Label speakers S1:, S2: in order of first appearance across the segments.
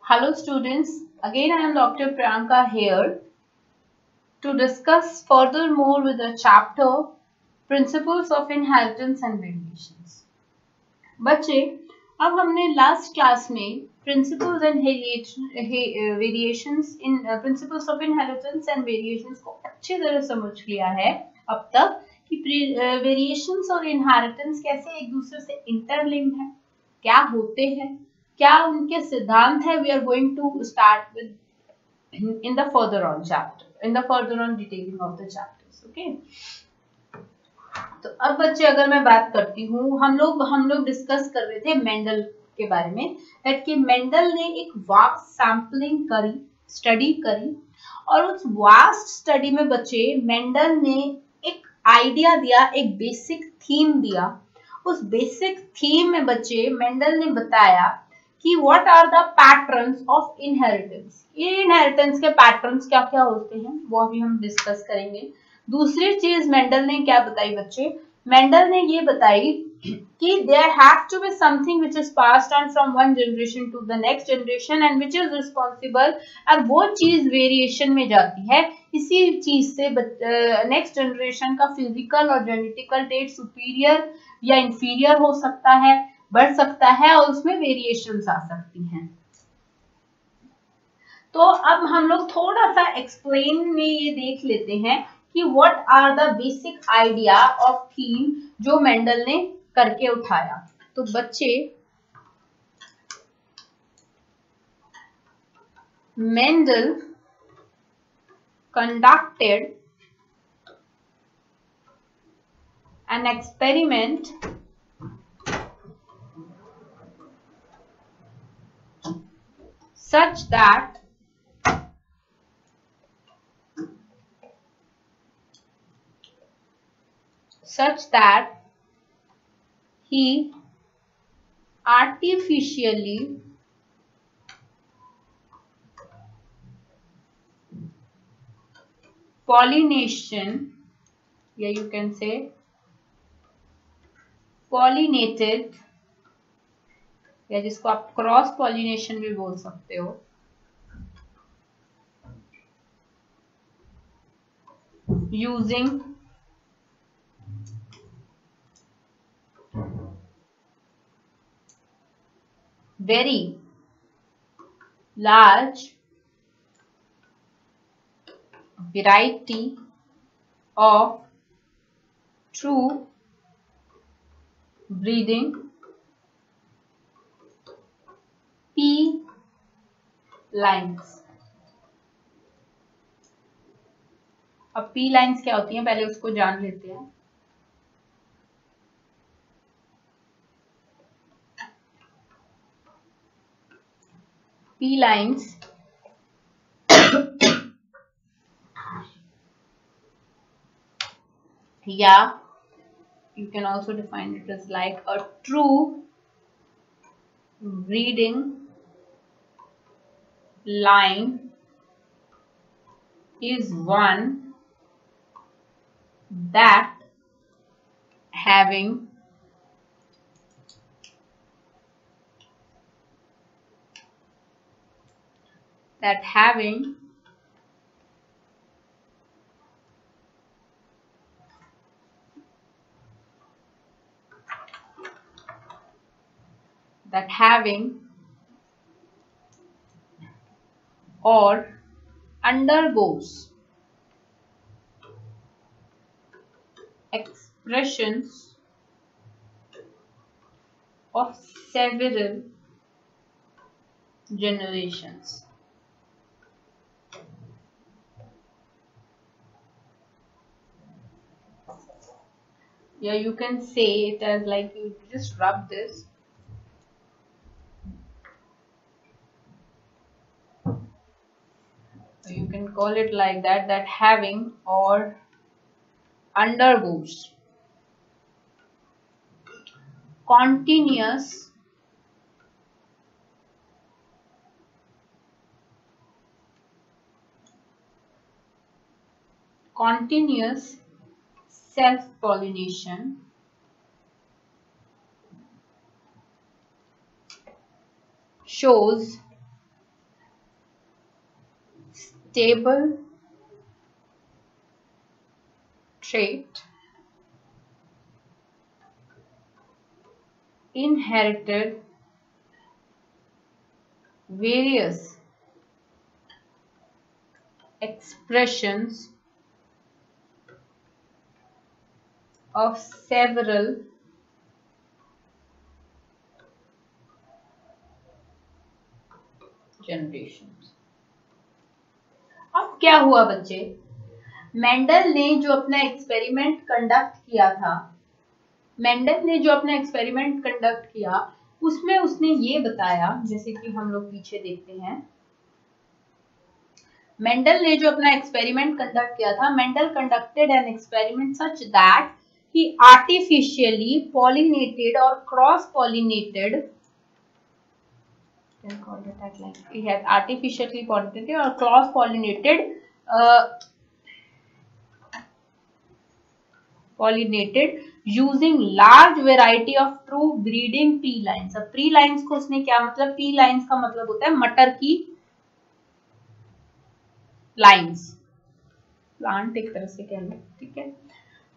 S1: Hello students, again I am Dr. Priyanka here to discuss furthermore with the chapter Principles of Inheritance and Variations. बच्चे, अब हमने last class में Principles and Variations in Principles of Inheritance and Variations को अच्छी तरह समझ लिया है अब तक कि वेरिएशंस और इनहेरिटेंस कैसे एक दूसरे से इंटरलिंक्ड है, क्या होते हैं, क्या उनके सिद्धांत है. We are going to start with in the further on chapter, in the further on detailing of the chapters. Okay, तो अब बच्चे अगर मैं बात करती हूँ, हम लोग डिस्कस कर रहे थे मेंडल के बारे में, दैट कि मेंडल ने एक वास्ट सैम्पलिंग करी, स्टडी करी, और उस वास्ट स्टडी में बच्चे मेंडल ने एक आइडिया दिया, एक बेसिक थीम दिया. उस बेसिक थीम में बच्चे मेंडल ने बताया कि what are the patterns of inheritance. ये इनहेरिटेंस के पैटर्न्स क्या क्या होते हैं वो अभी हम डिस्कस करेंगे. दूसरी चीज मेंडल ने क्या बताई बच्चे, मेंडल ने ये बताई कि there have to be something which is passed on from one generation to the next generation and which is responsible, और वो चीज वेरिएशन में जाती है. इसी चीज से नेक्स्ट जनरेशन का फिजिकल और जेनेटिकल टेट सुपीरियर या इंफीरियर हो सकता है, बढ़ सकता है, और उसमें वेरिएशंस आ सकती हैं. तो अब हम लोग थोड़ा सा एक्सप्लेन में ये देख लेते हैं कि what are the basic idea of theme जो मेंडल ने करके उठाया. तो बच्चे, Mendel conducted an experiment such that he artificially pollination, या you can say pollinated, या जिसको आप क्रॉस पॉलिनेशन भी बोल सकते हो, using very large variety of true breeding pea lines. अब पी लाइन्स क्या होती हैं पहले उसको जान लेते हैं. पी लाइन्स या you can also define it as like a true breeding line is one that having or undergoes expressions of several generations. Yeah, you can say it as like you just rub this. You can call it like that, that having or undergoes continuous self-pollination shows stable trait inherited various expressions of several generations। अब क्या हुआ बच्चे, Mendel ने जो अपना experiment conduct किया उसमें उसने ये बताया, जैसे कि हम लोग पीछे देखते हैं, मेंडल ने जो अपना एक्सपेरिमेंट कंडक्ट किया था, Mendel conducted an experiment such that he artificially pollinated or cross-pollinated, he has artificially pollinated or cross-pollinated using large variety of true breeding pea lines। अब pea lines को उसने क्या मतलब, pea lines का मतलब होता है मटर की लाइन्स, प्लांट एक तरह से कह लो, ठीक है।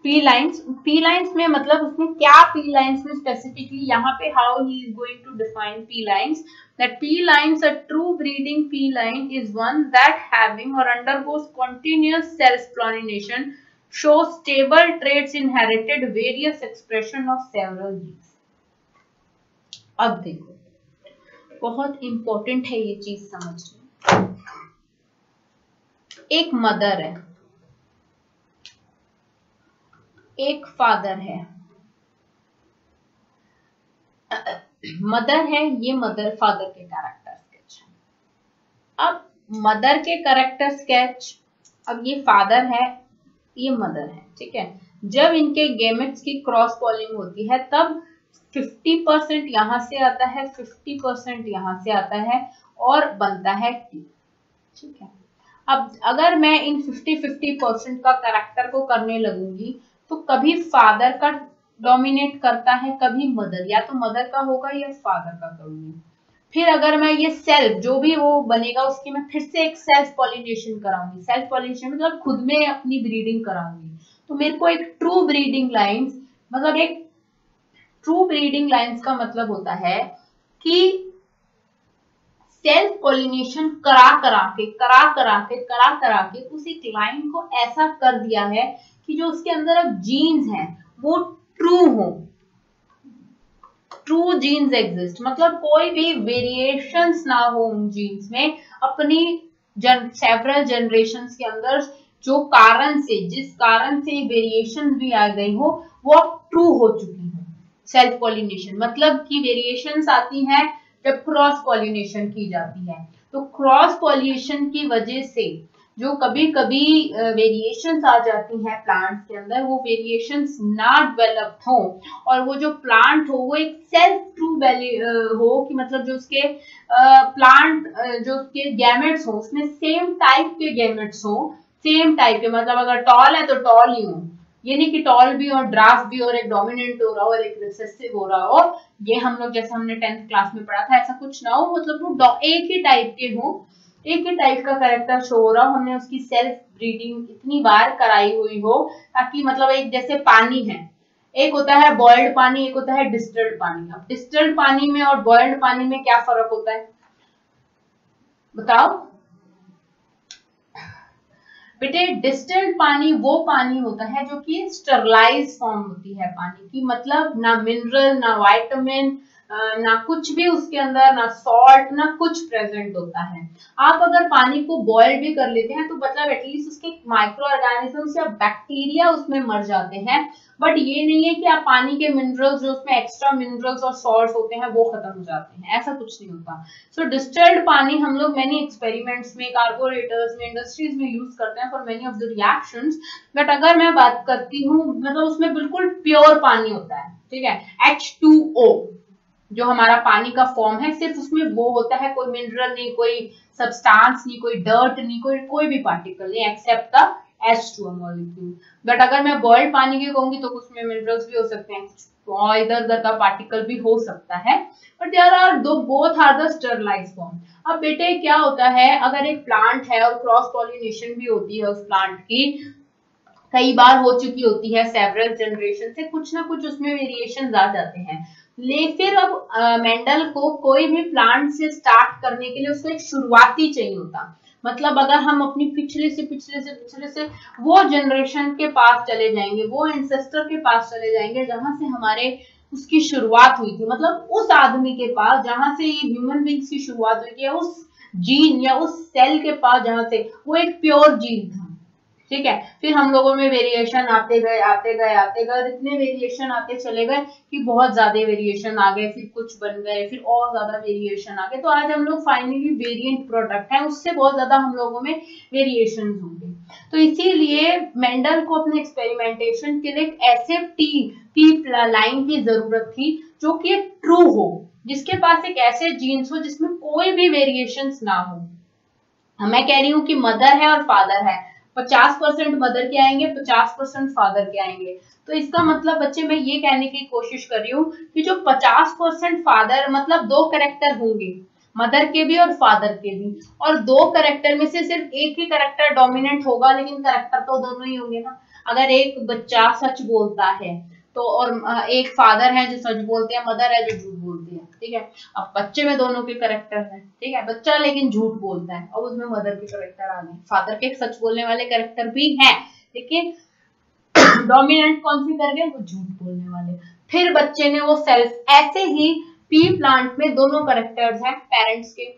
S1: पी लाइन्स में मतलब उसने क्या पी लाइन्स में स्पेसिफिकली यहाँ पे how he is going to define pea lines, that pea lines a true breeding pea line is one that having और undergoes continuous self pollination show stable traits inherited various expression of several genes. अब देखो बहुत important है ये चीज समझना, एक mother है, एक फादर है, मदर है, ये मदर फादर के कैरेक्टर स्केच है। अब मदर के कैरेक्टर स्केच, अब ये फादर है, ये मदर है, ठीक है। जब इनके गेमेट्स की क्रॉस पॉलिंग होती है तब 50% यहां से आता है, 50% यहां से आता है और बनता है टी, ठीक है। अब अगर मैं इन 50-50% का कैरेक्टर को करने लगूंगी तो कभी फादर का डोमिनेट करता है, कभी मदर, या तो मदर का होगा या फादर का करूंगी। फिर अगर मैं ये सेल्फ जो भी वो बनेगा उसकी मैं फिर से एक सेल्फ पॉलिनेशन कराऊंगी, सेल्फ पॉलिनेशन मतलब खुद में अपनी ब्रीडिंग कराऊंगी, तो मेरे को एक ट्रू ब्रीडिंग लाइन्स, मतलब एक ट्रू ब्रीडिंग लाइन्स का मतलब होता है कि सेल्फ पॉलिनेशन करा करा के उस एक लाइन को ऐसा कर दिया है कि जो उसके अंदर अब जीन्स हैं वो ट्रू हो, ट्रू जीन्स एग्जिस्ट, मतलब कोई भी वेरिएशंस ना हो उन जीन्स में। अपनी सेवरल जनरेशंस के अंदर जो कारण से, जिस कारण से वेरिएशन भी आ गई हो वो अब ट्रू हो चुकी है। सेल्फ पॉलिनेशन मतलब कि वेरिएशंस आती हैं जब क्रॉस पॉलिनेशन की जाती है, तो क्रॉस पॉलिनेशन की वजह से जो कभी कभी वेरिएशंस आ जाती हैं प्लांट्स के अंदर, वो वेरिएशंस ना डेवलप हो और वो जो प्लांट हो वो एक सेल्फ ट्रू हो, कि मतलब जो उसके प्लांट जो उसके गैमेट्स हो उसमें सेम टाइप के गैमेट्स हो, सेम टाइप के, मतलब अगर टॉल है तो टॉल ही हो, ये नहीं कि टॉल भी और ड्राफ्ट भी और एक डोमिनेंट हो रहा हो और एक रिसेसिव हो रहा हो, ये हम लोग जैसे हमने 10th क्लास में पढ़ा था ऐसा कुछ ना हो, मतलब वो एक ही टाइप के हो, एक ही टाइप का कैरेक्टर शो हो रहा हो, हमने उसकी सेल्फ ब्रीडिंग इतनी बार कराई हुई हो ताकि मतलब एक जैसे पानी है, एक होता है बॉइल्ड पानी, एक होता है डिस्टिल्ड पानी। अब डिस्टिल्ड पानी में और बॉइल्ड पानी में क्या फर्क होता है बताओ बेटे? डिस्टिल्ड पानी वो पानी होता है जो कि स्टरलाइज फॉर्म होती है पानी की, मतलब ना मिनरल ना विटामिन ना कुछ भी उसके अंदर, ना सॉल्ट ना कुछ प्रेजेंट होता है। आप अगर पानी को बॉयल भी कर लेते हैं तो मतलब एटलीस्ट उसके माइक्रो ऑर्गेनिजम्स या बैक्टीरिया उसमें मर जाते हैं, बट ये नहीं है कि आप पानी के मिनरल्स जो उसमें एक्स्ट्रा मिनरल्स और सॉल्ट्स होते हैं वो खत्म हो जाते हैं, ऐसा कुछ नहीं होता। सो डिस्टिल्ड पानी हम लोग मेनी एक्सपेरिमेंट्स में, कार्बोरेटर्स में, इंडस्ट्रीज में यूज करते हैं for many of the reactions, but अगर मैं बात करती हूँ मतलब उसमें बिल्कुल प्योर पानी होता है, ठीक है। H2O जो हमारा पानी का फॉर्म है सिर्फ उसमें वो होता है, कोई मिनरल नहीं, कोई सब्सटेंस नहीं, कोई डर्ट नहीं, कोई भी पार्टिकल नहीं accept the H2 molecule. But अगर मैं बॉइल्ड पानी की कहूंगी तो उसमें मिनरल्स भी हो सकते हैं और इधर उधर का पार्टिकल भी हो सकता है, बट देयर आर दो both are the sterilized form. अब बेटे क्या होता है, अगर एक प्लांट है और क्रॉस पॉलिनेशन भी होती है उस प्लांट की, कई बार हो चुकी होती है, सेवरल जनरेशन से कुछ ना कुछ उसमें वेरिएशन आ जाते हैं। फिर अब मेंडल को कोई भी प्लांट से स्टार्ट करने के लिए उसको एक शुरुआती चाहिए होता। मतलब अगर हम अपनी पिछले से वो जनरेशन के पास चले जाएंगे, वो एंसेस्टर के पास चले जाएंगे जहां से हमारे उसकी शुरुआत हुई थी, मतलब उस आदमी के पास जहां से ये ह्यूमन बींग्स की शुरुआत हुई थी, या उस जीन या उस सेल के पास जहां से वो एक प्योर जीन था, ठीक है। फिर हम लोगों में वेरिएशन आते गए इतने वेरिएशन आते चले गए कि बहुत ज्यादा वेरिएशन आ गए, फिर कुछ बन गए, फिर और ज्यादा वेरिएशन आ गए, तो आज हम लोग फाइनली वेरिएंट प्रोडक्ट है, उससे बहुत ज्यादा हम लोगों में वेरिएशन होंगे। तो इसीलिए मेंडल को अपने एक्सपेरिमेंटेशन के लिए एक ऐसे पी लाइन की जरूरत थी जो कि एक ट्रू हो, जिसके पास एक ऐसे जीन्स हो जिसमें कोई भी वेरिएशन ना हो। मैं कह रही हूँ कि मदर है और फादर है, 50% मदर के आएंगे, 50% फादर के आएंगे। तो इसका मतलब बच्चे मैं ये कहने की कोशिश कर रही हूँ कि जो 50% फादर, मतलब दो कैरेक्टर होंगे, मदर के भी और फादर के भी, और दो कैरेक्टर में से सिर्फ एक ही कैरेक्टर डोमिनेंट होगा, लेकिन कैरेक्टर तो दोनों ही होंगे ना। अगर एक बच्चा सच बोलता है तो, और एक फादर है जो सच बोलते हैं, मदर है जो झूठ बोलती है, ठीक है। अब बच्चे में दोनों के कैरेक्टर हैं, ठीक है, बच्चा लेकिन झूठ बोलता है, और उसमें मदर के कैरेक्टर आ गए, फादर के सच बोलने वाले कैरेक्टर भी हैं, लेकिन डोमिनेंट कौन सी कर गए, वो झूठ बोलने वाले। फिर बच्चे ने वो सेल्फ, ऐसे ही पी प्लांट में दोनों कैरेक्टर्स हैं पेरेंट्स के।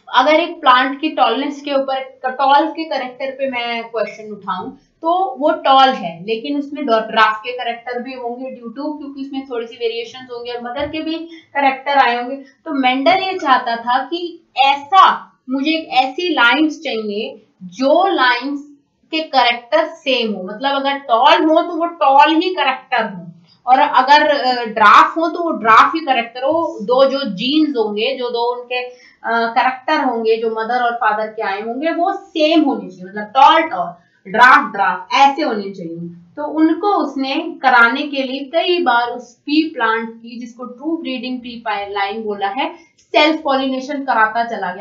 S1: अगर एक प्लांट की टॉलनेस के ऊपर, टॉल के कैरेक्टर पे मैं क्वेश्चन उठाऊं, तो वो टॉल है, लेकिन उसमें ड्राफ्ट के कैरेक्टर भी होंगे ड्यू टू, क्योंकि उसमें थोड़ी सी वेरिएशन होंगे, और मदर के भी कैरेक्टर आए होंगे। तो मेंडल ये चाहता था कि ऐसा, मुझे एक ऐसी लाइंस चाहिए जो लाइंस के कैरेक्टर सेम हो, मतलब अगर टॉल हो तो वो टॉल ही कैरेक्टर हो, और अगर ड्राफ हो तो वो ड्राफ ही कैरेक्टर हो। दो जो जीन्स होंगे, जो दो उनके कैरेक्टर होंगे, जो मदर और फादर के आए होंगे, वो सेम होने चाहिए, मतलब टॉल टॉल, ड्राफ ड्राफ, ऐसे होने चाहिए। तो उनको उसने कराने के लिए कई बार उस पी प्लांट की, जिसको ट्रू ब्रीडिंग पी लाइन बोला है, सेल्फ पॉलिनेशन कराता चला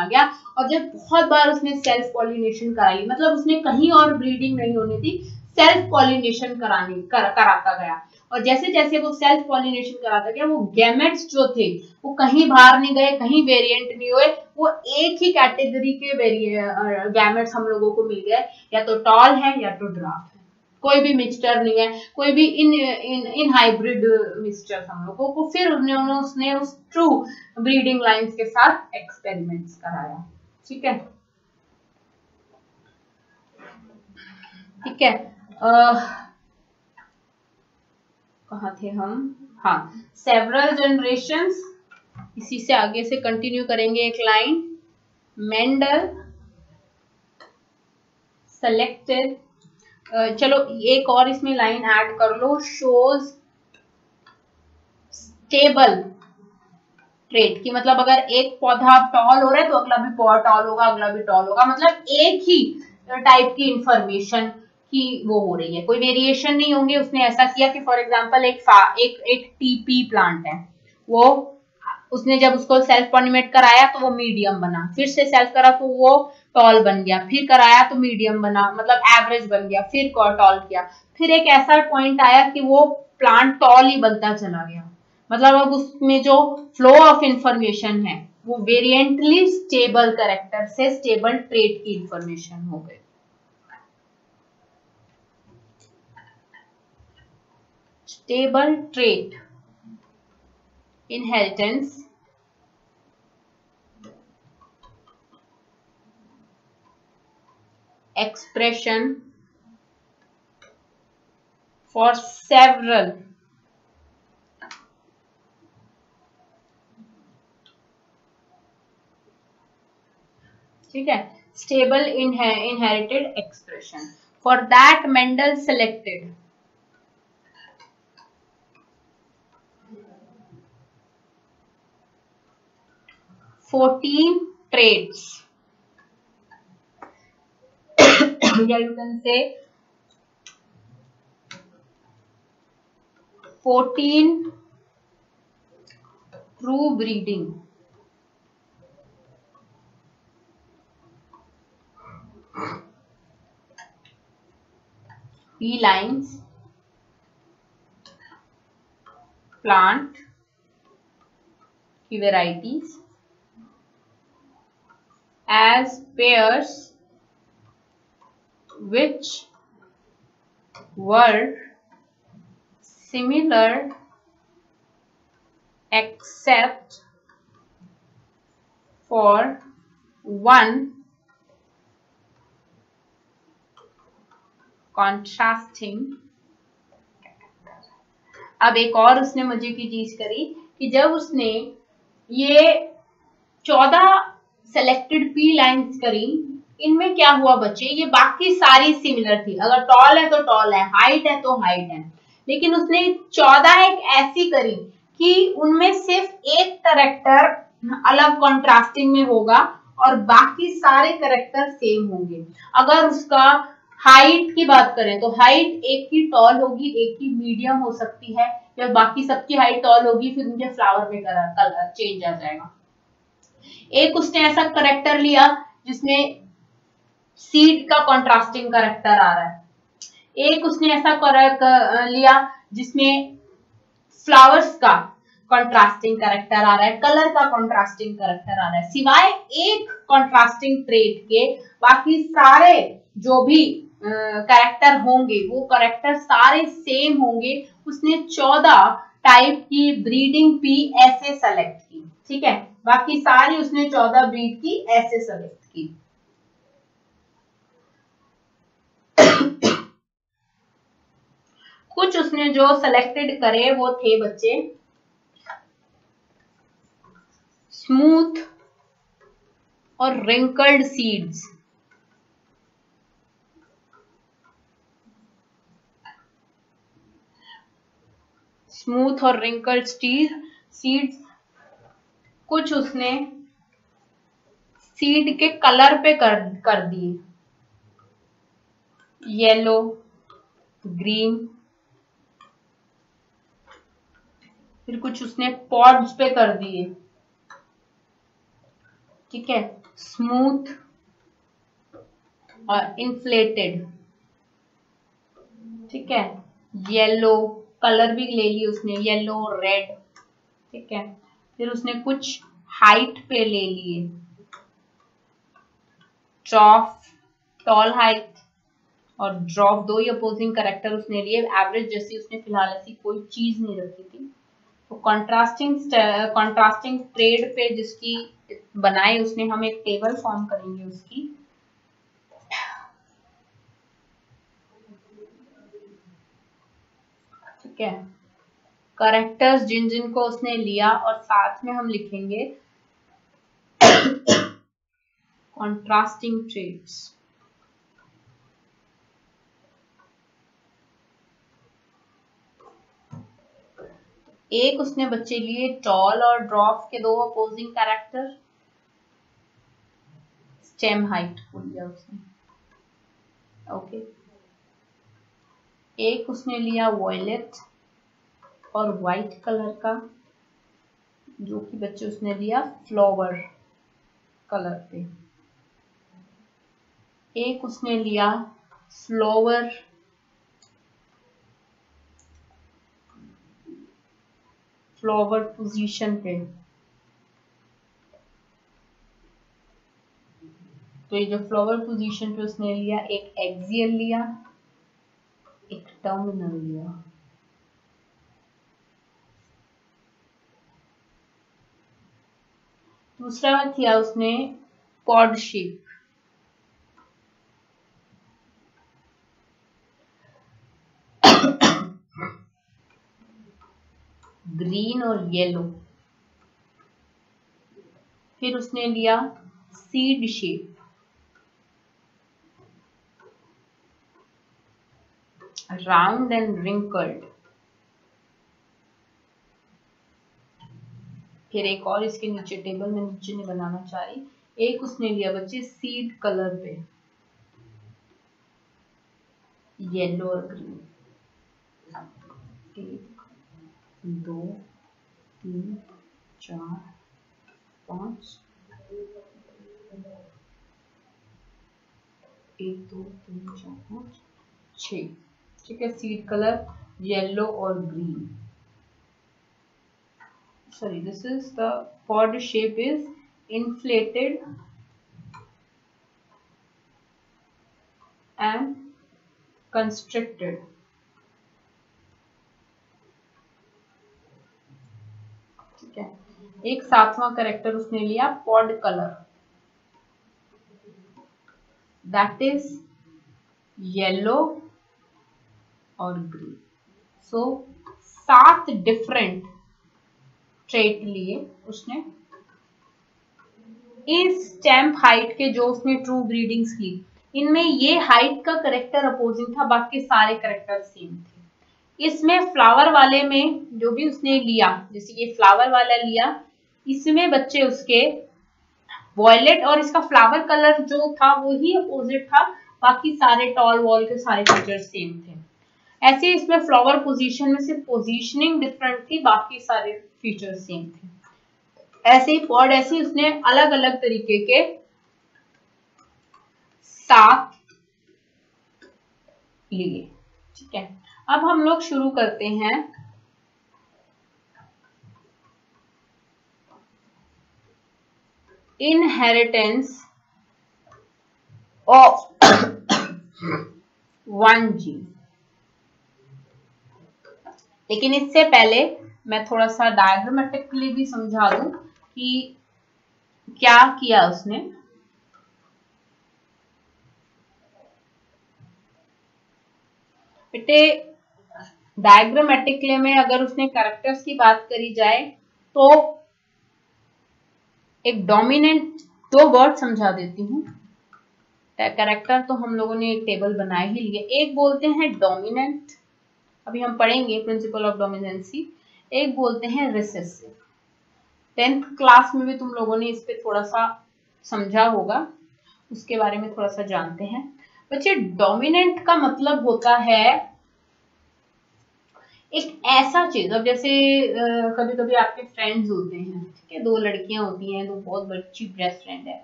S1: गया, और जब बहुत बार उसने सेल्फ पॉलिनेशन कराई, मतलब उसने कहीं और ब्रीडिंग नहीं होनी थी, सेल्फ पॉलिनेशन कराता गया, और जैसे जैसे वो सेल्फ पॉलिनेशन कराता गया, वो गैमेट्स जो थे वो कहीं बाहर नहीं गए, कहीं वेरिएंट नहीं हुए, वो एक ही कैटेगरी के गैमेट्स हम लोगों को मिल गए, या तो टॉल है या तो ड्राफ है, कोई भी मिक्सचर नहीं है, कोई भी इन हाइब्रिड मिक्सचर हम लोगों को। फिर उसने उस ट्रू ब्रीडिंग लाइंस के साथ एक्सपेरिमेंट्स कराया, ठीक है, ठीक है। कहाँ थे हम, हाँ, सेवरल जनरेशंस, इसी से आगे से कंटिन्यू करेंगे एक लाइन, मेंडल सेलेक्टेड, चलो एक और इसमें लाइन ऐड कर लो, शोज स्टेबल ट्रेट, की मतलब अगर एक पौधा टॉल हो रहा है तो अगला भी पौधा टॉल होगा, अगला भी टॉल होगा, मतलब एक ही टाइप की इंफॉर्मेशन की वो हो रही है, कोई वेरिएशन नहीं होंगे। उसने ऐसा किया कि फॉर एग्जांपल एक टीपी प्लांट है, वो उसने जब उसको सेल्फ पॉलिनेट कराया तो वो मीडियम बना, फिर से सेल्फ करा तो वो टॉल बन गया, फिर कराया तो मीडियम बना, मतलब एवरेज बन गया, फिर टॉल किया, फिर एक ऐसा पॉइंट आया कि वो प्लांट टॉल ही बनता चला गया, मतलब अब उसमें जो फ्लो ऑफ इंफॉर्मेशन है वो वेरिएंटली स्टेबल कैरेक्टर से स्टेबल ट्रेट की इंफॉर्मेशन हो गई। Stable trait inheritance expression for several ठीक है, stable inherited expression. For that Mendel selected 14 traits या you can say 14 true breeding felines plant की varieties as pairs which were similar except for one contrasting। अब एक और उसने मजे की चीज करी कि जब उसने ये 14 सेलेक्टेड पी लाइन्स करी, इनमें क्या हुआ बच्चे, ये बाकी सारी सिमिलर थी, अगर टॉल है तो टॉल है, हाइट है तो हाइट है, लेकिन उसने 14 एक ऐसी करी कि उनमें सिर्फ एक कैरेक्टर अलग कॉन्ट्रास्टिंग में होगा और बाकी सारे कैरेक्टर सेम होंगे। अगर उसका हाइट की बात करें तो हाइट एक की टॉल होगी, एक की मीडियम हो सकती है, या बाकी सबकी हाइट टॉल होगी, फिर उनके फ्लावर में कलर चेंज आ जाएगा। एक उसने ऐसा करेक्टर लिया जिसमें सीड का कॉन्ट्रास्टिंग करेक्टर आ रहा है, एक उसने ऐसा लिया जिसमें फ्लावर्स का कॉन्ट्रास्टिंग करेक्टर आ रहा है, कलर का कॉन्ट्रास्टिंग करेक्टर आ रहा है। सिवाय एक कॉन्ट्रास्टिंग ट्रेट के बाकी सारे जो भी कैरेक्टर होंगे वो कैरेक्टर सारे सेम होंगे। उसने 14 टाइप की ब्रीडिंग पी ऐसे सेलेक्ट की, ठीक है, बाकी सारी उसने 14 ब्रीड की ऐसे सेलेक्ट की। कुछ उसने जो सेलेक्टेड करे वो थे बच्चे स्मूथ और रिंकल्ड सीड्स। स्मूथ और रिंकल्ड सीड्स। कुछ उसने सीड के कलर पे कर दिए, येलो, ग्रीन। फिर कुछ उसने पॉड्स पे कर दिए, ठीक है, स्मूथ और इन्फ्लेटेड, ठीक है, येलो कलर भी ले ली उसने, येलो रेड, ठीक है। फिर उसने कुछ हाइट पे ले लिए, ड्रॉप टॉल हाइट और ड्रॉप, दो ही अपोजिंग कैरेक्टर उसने लिए। एवरेज जैसी उसने फिलहाल ऐसी कोई चीज नहीं रखी थी। तो कॉन्ट्रास्टिंग ट्रेड पे जिसकी बनाई उसने, हम एक टेबल फॉर्म करेंगे उसकी। ठीक है, कैरेक्टर्स जिन जिन को उसने लिया और साथ में हम लिखेंगे कॉन्ट्रास्टिंग ट्रेड्स। एक उसने बच्चे लिए टॉल और ड्रॉप के दो अपोजिंग कैरेक्टर, स्टेम हाइट को लिया उसने, ओके। एक उसने लिया वॉयलेट और व्हाइट कलर का, जो कि बच्चे उसने लिया फ्लावर कलर पे। एक उसने लिया फ्लावर पोजीशन पे। तो ये जो फ्लावर पोजीशन पे उसने लिया, एक एक्सियल लिया, एक टर्मिनल लिया। दूसरा किया उसने पॉड शेप, ग्रीन और येलो। फिर उसने लिया seed shape, round and wrinkled. फिर एक और इसके नीचे टेबल में नीचे नहीं बनाना चाह रही, एक उसने लिया बच्चे सीड कलर पे, येलो और ग्रीन। 1 2 3 4 5 1 2 3 4 5 6। ठीक है, सीड कलर येलो और green. Sorry, this is the pod shape is inflated and constricted. ठीक है, एक 7वां करेक्टर उसने लिया pod colour, that is yellow और ग्रीन। सो 7 डिफरेंट ट्रेट लिए उसने। इस स्टेम हाइट के जो उसने ट्रू ब्रीडिंग्स की, इनमें ये हाइट का करेक्टर अपोजिंग था, बाकी सारे करेक्टर सेम थे। इसमें फ्लावर वाले में जो भी उसने लिया, जैसे ये फ्लावर वाला लिया, इसमें बच्चे उसके वॉयलेट और इसका फ्लावर कलर जो था वो ही अपोजिट था, बाकी सारे टॉल वॉल के सारे फीचर्स सेम थे। ऐसे इसमें फ्लावर पोजीशन में सिर्फ पोजीशनिंग डिफरेंट थी, बाकी सारे फीचर्स सेम थे। ऐसे ही पॉड, ऐसे ही उसने अलग अलग तरीके के 7 लिए। ठीक है, अब हम लोग शुरू करते हैं इनहेरिटेंस ऑफ 1 जीन। लेकिन इससे पहले मैं थोड़ा सा डायग्रामेटिकली भी समझा दूं कि क्या किया उसने। बेटे डायग्रामेटिकली में अगर उसने कैरेक्टर्स की बात करी जाए तो एक डोमिनेंट, 2 वर्ड समझा देती हूँ। कैरेक्टर तो हम लोगों ने एक टेबल बनाए ही लिए। एक बोलते हैं डोमिनेंट, अभी हम पढ़ेंगे प्रिंसिपल ऑफ डोमिनेंसी। एक बोलते हैं रिसेसिव। 10th क्लास में भी तुम लोगों ने इस पे थोड़ा सा समझा होगा, उसके बारे में थोड़ा सा जानते हैं। बच्चे डोमिनेंट का मतलब होता है एक ऐसा चीज, अब जैसे कभी कभी आपके फ्रेंड्स होते हैं, ठीक है, 2 लड़कियां होती हैं, 2 बहुत अच्छी बेस्ट फ्रेंड है,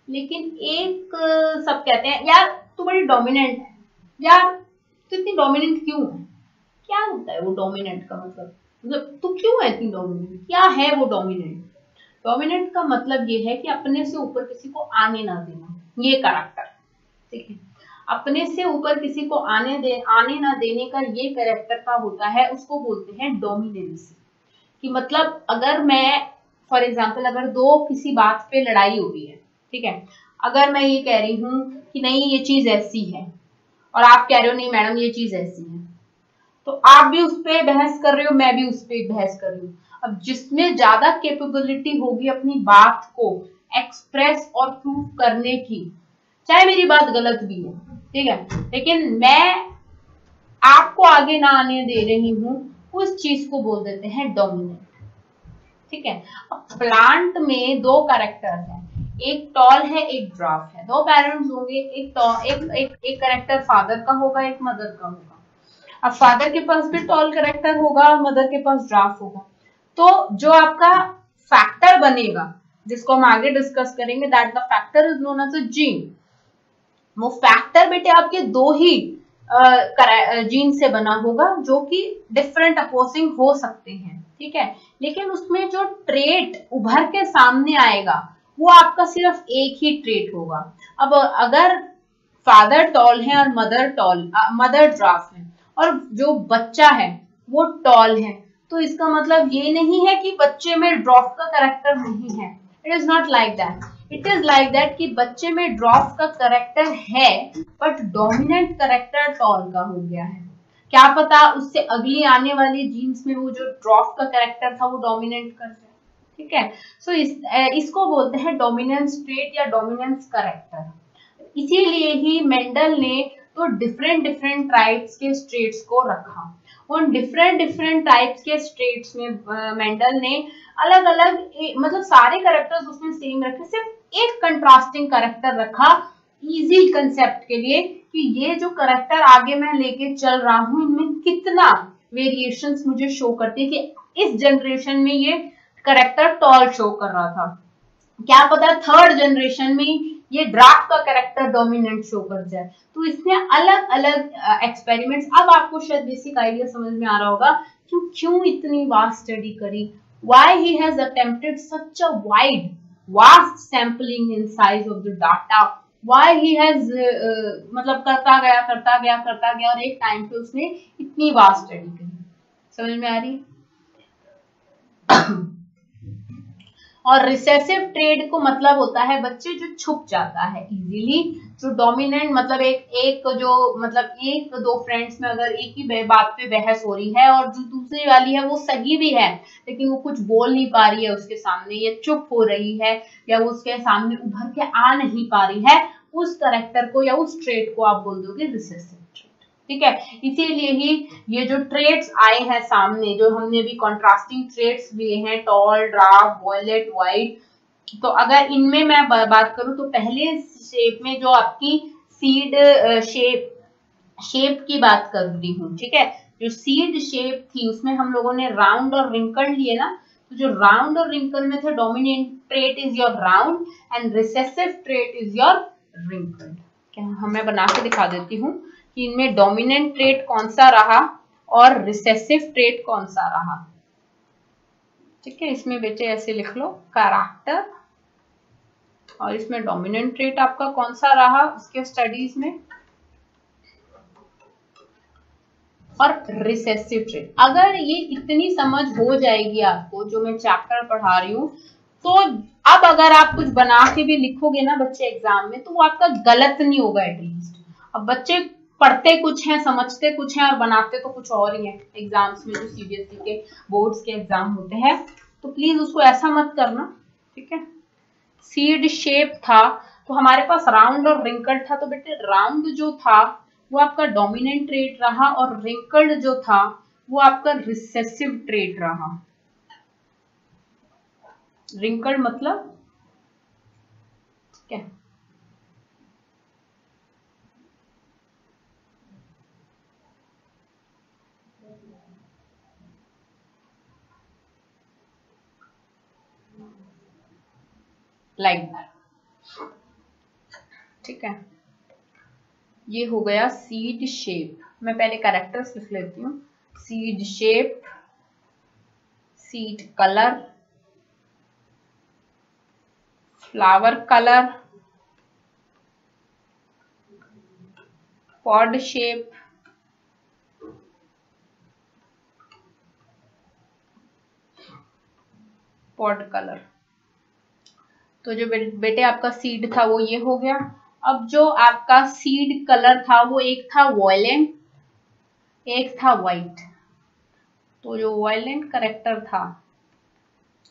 S1: लेकिन एक सब कहते हैं यार तू बड़ी डोमिनेंट है, यार तू इतनी डोमिनेंट क्यों है। क्या होता है वो डोमिनेंट का मतलब तू क्यों है इतनी डोमिनेंट, क्या है वो डोमिनेंट। डोमिनेंट का मतलब ये है कि अपने से ऊपर किसी को आने ना देना, ये कैरेक्टर। ठीक है, अपने से ऊपर किसी को आने ना देने का ये कैरेक्टर का होता है, उसको बोलते हैं डोमिनेंसी। कि मतलब अगर मैं फॉर एग्जांपल अगर 2 किसी बात पे लड़ाई हो रही है, ठीक है, अगर मैं ये कह रही हूं कि नहीं ये चीज ऐसी है और आप कह रहे हो नहीं मैडम ये चीज ऐसी है, तो आप भी उस पर बहस कर रहे हो, मैं भी उस पर बहस कर रही हूँ। अब जिसमें ज्यादा कैपेबिलिटी होगी अपनी बात को एक्सप्रेस और प्रूव करने की, चाहे मेरी बात गलत भी हो, ठीक है, लेकिन मैं आपको आगे ना आने दे रही हूं, उस चीज को बोल देते हैं डोमिनेंट। ठीक है, अब प्लांट में 2 कैरेक्टर हैं, एक टॉल है एक ड्राफ्ट है। 2 पेरेंट्स होंगे, एक कैरेक्टर फादर का होगा, एक मदर का होगा। अब फादर के पास भी टॉल कैरेक्टर होगा, मदर के पास ड्राफ्ट होगा। तो जो आपका फैक्टर बनेगा, जिसको हम आगे डिस्कस करेंगे, that the factor is known as a gene. वो फैक्टर बेटे आपके 2 ही जीन से बना होगा, जो कि डिफरेंट अपोजिंग हो सकते हैं। ठीक है, लेकिन उसमें जो ट्रेट उभर के सामने आएगा वो आपका सिर्फ एक ही ट्रेट होगा। अब अगर फादर टॉल है और मदर ड्राफ्ट है और जो बच्चा है वो टॉल है, तो इसका मतलब ये नहीं है कि बच्चे में ड्राफ्ट का कैरेक्टर नहीं है। It is not like that. It is like that कि बच्चे में ड्राफ्ट का कैरेक्टर है बट डोमिनेंट कैरेक्टर टॉल का हो गया है। क्या पता उससे अगली आने वाली जीन्स में वो जो ड्राफ्ट का कैरेक्टर था वो डोमिनेंट कर जाए। ठीक है, सो इसको बोलते हैं डोमिनेंस ट्रेट या डोमिनेंस कैरेक्टर। इसीलिए ही मेंडल ने तो डिफरेंट टाइप्स के स्ट्रेट्स को रखा। उन डिफरेंट टाइप्स के स्ट्रेट्स में मेंडल ने अलग अलग मतलब सारे कैरेक्टर्स उसमें सेम रखे, सिर्फ एक कंट्रास्टिंग कैरेक्टर रखा इजी कंसेप्ट के लिए कि ये जो करेक्टर आगे मैं लेके चल रहा हूं इनमें कितना वेरिएशंस मुझे शो करती है कि इस जनरेशन में ये करेक्टर टॉल शो कर रहा था, क्या पता थर्ड जनरेशन में ये ड्राफ्ट का कैरेक्टर डोमिनेंट शो कर जाए। तो इसने अलग अलग एक्सपेरिमेंट्स, अब आपको शायद बेसिक आइडिया समझ में आ रहा होगा क्यों इतनी वास्ट स्टडी करी, why he has attempted such a vast sampling in size of the data, why he has मतलब करता गया और एक टाइम पे उसने इतनी वास्ट स्टडी करी। समझ में आ रही है? और रिसेसिव ट्रेड को मतलब होता है बच्चे जो छुप जाता है इजीली, जो डोमिनेंट मतलब एक दो फ्रेंड्स में अगर एक ही बात पे बहस हो रही है और जो दूसरी वाली है वो सही भी है लेकिन वो कुछ बोल नहीं पा रही है उसके सामने, ये चुप हो रही है या वो उसके सामने उभर के आ नहीं पा रही है, उस कैरेक्टर को या उस ट्रेड को आप बोल दोगे रिसेसिव। ठीक है, इसीलिए ही ये जो ट्रेड्स आए हैं सामने, जो हमने अभी कॉन्ट्रास्टिंग ट्रेड्स लिए हैं टॉल, ड्राफ, वॉयलेट, वाइट, तो अगर इनमें मैं बात करूं तो पहले शेप में जो आपकी सीड शेप की बात कर रही हूँ। ठीक है, जो सीड शेप थी उसमें हम लोगों ने राउंड और रिंकल लिए ना, तो जो राउंड और रिंकल में थे dominant trait is your round and recessive trait is your wrinkle. क्या मैं बना के दिखा देती हूँ कि इनमें डोमिनेंट ट्रेट कौन सा रहा और रिसेसिव ट्रेट कौन सा रहा। ठीक है, इसमें बेटे ऐसे लिख लो कैरेक्टर, और इसमें डोमिनेंट ट्रेट आपका कौन सा रहा उसके स्टडीज में, और रिसेसिव ट्रेट। अगर ये इतनी समझ हो जाएगी आपको जो मैं चैप्टर पढ़ा रही हूँ, तो अब अगर आप कुछ बना के भी लिखोगे ना बच्चे एग्जाम में, तो वो आपका गलत नहीं होगा एटलीस्ट। अब बच्चे पढ़ते कुछ हैं, समझते कुछ हैं और बनाते तो कुछ और ही है एग्जाम्स में, जो सीबीएसई के बोर्ड्स के एग्जाम होते हैं, तो प्लीज उसको ऐसा मत करना। ठीक है, सीड शेप था तो हमारे पास राउंड और रिंकल्ड था, तो बेटे राउंड जो था वो आपका डोमिनेंट ट्रेट रहा और रिंकल्ड जो था वो आपका रिसेसिव ट्रेट रहा। रिंकल्ड मतलब ठीक है, लाइक दैट। ठीक है, ये हो गया सीड शेप। मैं पहले कैरेक्टर्स लिख लेती हूँ। Seed shape, seed colour, flower colour, pod shape, pod colour. तो जो बेटे आपका सीड था वो ये हो गया। अब जो आपका सीड कलर था वो एक था वॉयलेंट, एक था वाइट। तो जो वॉयलेंट कैरेक्टर था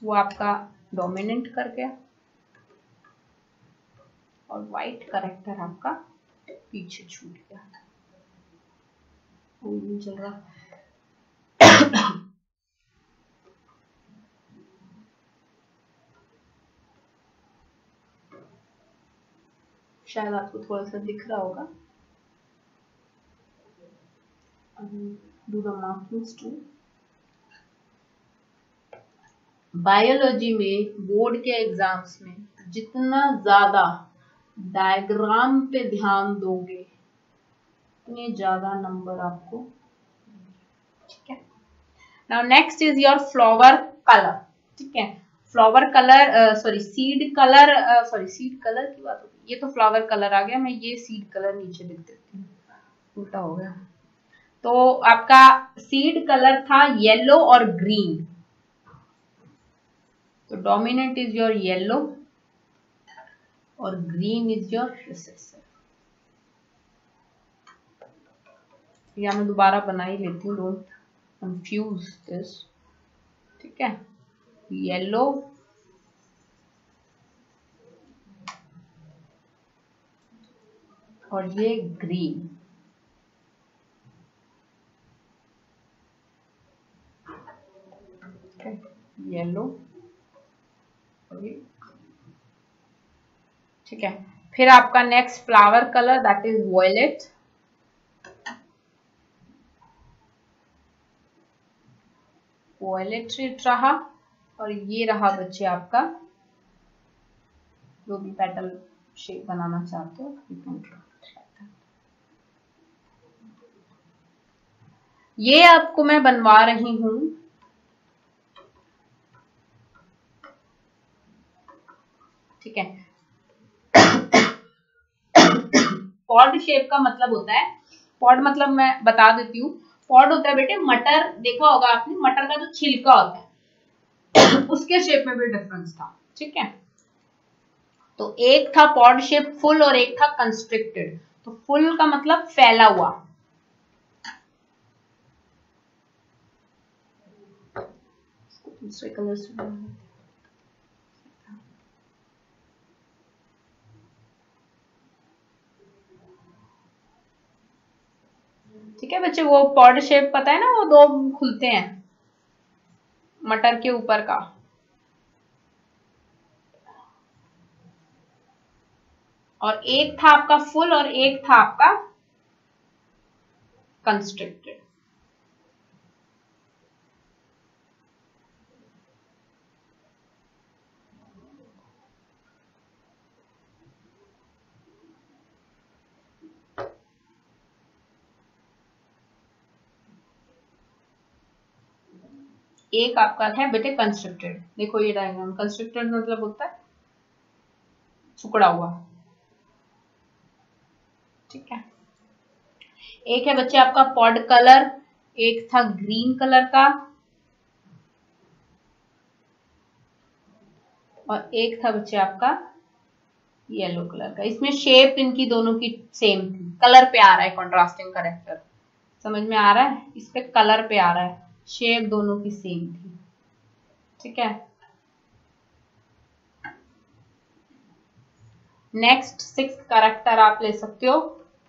S1: वो आपका डोमिनेंट कर गया और वाइट कैरेक्टर आपका पीछे छूट गया। चल रहा शायद आपको थोड़ा सा दिख रहा होगा। Do the markings too. Biology में बोर्ड के एग्जाम्स में जितना ज्यादा डायग्राम पे ध्यान दोगे उतने ज्यादा नंबर आपको। ठीक है, now next is your flower colour. ठीक है, flower colour sorry seed colour, sorry seed colour की बात होगी, ये तो फ्लावर कलर आ गया, मैं ये सीड कलर नीचे लिख देती हूँ, उल्टा हो गया। तो आपका सीड कलर था येलो और ग्रीन, तो डोमिनेंट इज योर येलो और ग्रीन इज योर रिसेसिव। या मैं दोबारा बना ही लेती हूँ, डोंट कंफ्यूज दिस। ठीक है, येलो और ये ग्रीन। येलो और ये। ठीक है, फिर आपका next flower colour that is violet. Violet red रहा, और ये रहा बच्चे आपका जो भी पेटल शेप बनाना चाहते हो। ये आपको मैं बनवा रही हूं, ठीक है। पॉड शेप का मतलब होता है, पॉड मतलब मैं बता देती हूँ, पॉड होता है बेटे मटर, देखा होगा आपने मटर का जो छिलका होता है उसके शेप में भी डिफरेंस था, ठीक है। तो एक था पॉड शेप फुल और एक था कंस्ट्रिक्टेड। तो फुल का मतलब फैला हुआ, दूसरे कलर से ठीक है बच्चे। वो पॉड शेप पता है ना, वो दो खुलते हैं मटर के ऊपर का। और एक था आपका फुल और एक था आपका कंस्ट्रिक्टेड। एक आपका है बेटे कंस्ट्रक्टेड। देखो ये डायग्राम, कंस्ट्रक्टेड मतलब होता है सुकड़ा हुआ, ठीक है। एक है बच्चे आपका पॉड कलर, एक था ग्रीन कलर का, और एक था बच्चे आपका येलो कलर का। इसमें शेप इनकी दोनों की सेम थी, कलर पे आ रहा है कॉन्ट्रास्टिंग करेक्टर, समझ में आ रहा है, इस पे कलर पे आ रहा है, शेप दोनों की सेम थी, ठीक है। नेक्स्ट 6th कैरेक्टर आप ले सकते हो,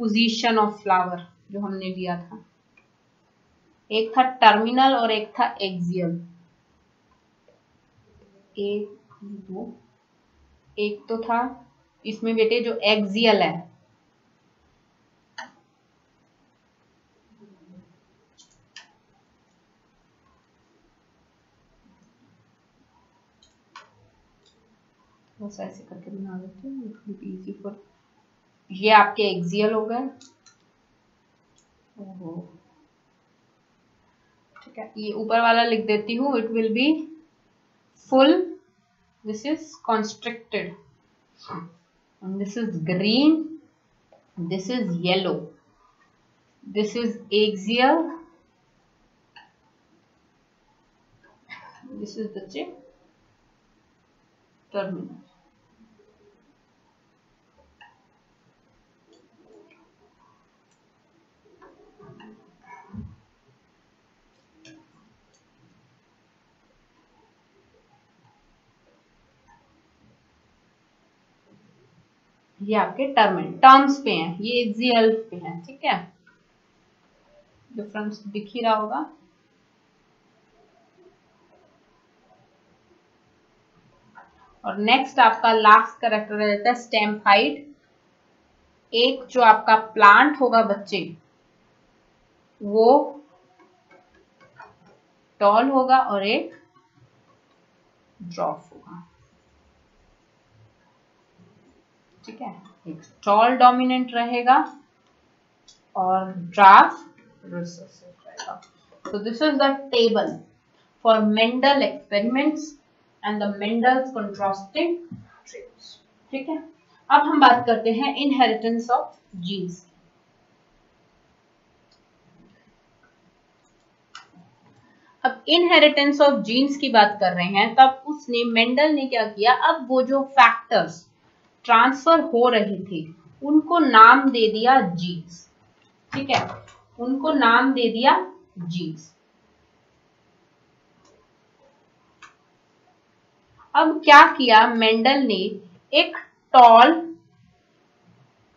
S1: पोजीशन ऑफ फ्लावर, जो हमने लिया था। एक था टर्मिनल और एक था एक्सियल। एक तो था इसमें बेटे जो एक्सियल है, बस ऐसे करके बना लेते हैं, it will be easy for. ये आपके एक्सियल हो गए, ठीक है। ये ऊपर वाला लिख देती हूँ, it will be full, this is constricted, this is green, this is yellow, this is axial, this is बच्चे टर्मिनल। ये आपके टर्म्स पे हैं, ये एक्सियल पे हैं, ठीक है। डिफरेंस दिख ही रहा होगा। और नेक्स्ट आपका लास्ट कैरेक्टर रहता है स्टेम हाइट। एक जो आपका प्लांट होगा बच्चे वो टॉल होगा और एक ड्रॉप होगा, ठीक है। एक टॉल डोमिनेंट रहेगा और ड्राफ्ट रिसेसिव रहेगा। So this is the table for Mendel experiments and the Mendel's contrasting traits, ठीक है। अब हम बात करते हैं इनहेरिटेंस ऑफ जीन्स। अब इनहेरिटेंस ऑफ जीन्स की बात कर रहे हैं, तब उसने मेंडल ने क्या किया, अब वो जो फैक्टर्स ट्रांसफर हो रहे थे उनको नाम दे दिया जीन्स, ठीक है, उनको नाम दे दिया जीन्स। अब क्या किया मेंडल ने, एक टॉल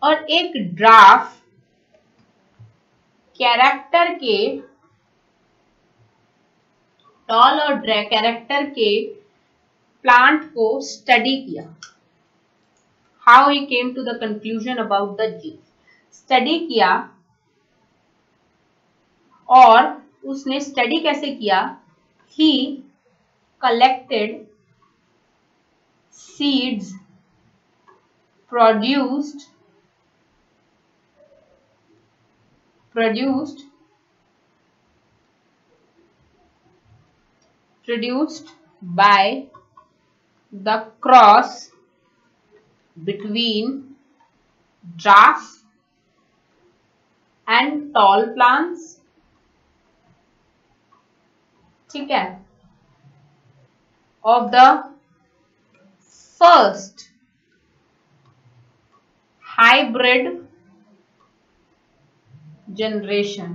S1: और एक ड्राफ कैरेक्टर के, टॉल और कैरेक्टर के प्लांट को स्टडी किया। How he came to the conclusion about the genes, study किया, और उसने स्टडी कैसे किया, he collected seeds produced by the cross between dwarf and tall plants, ठीक है, of the first hybrid generation,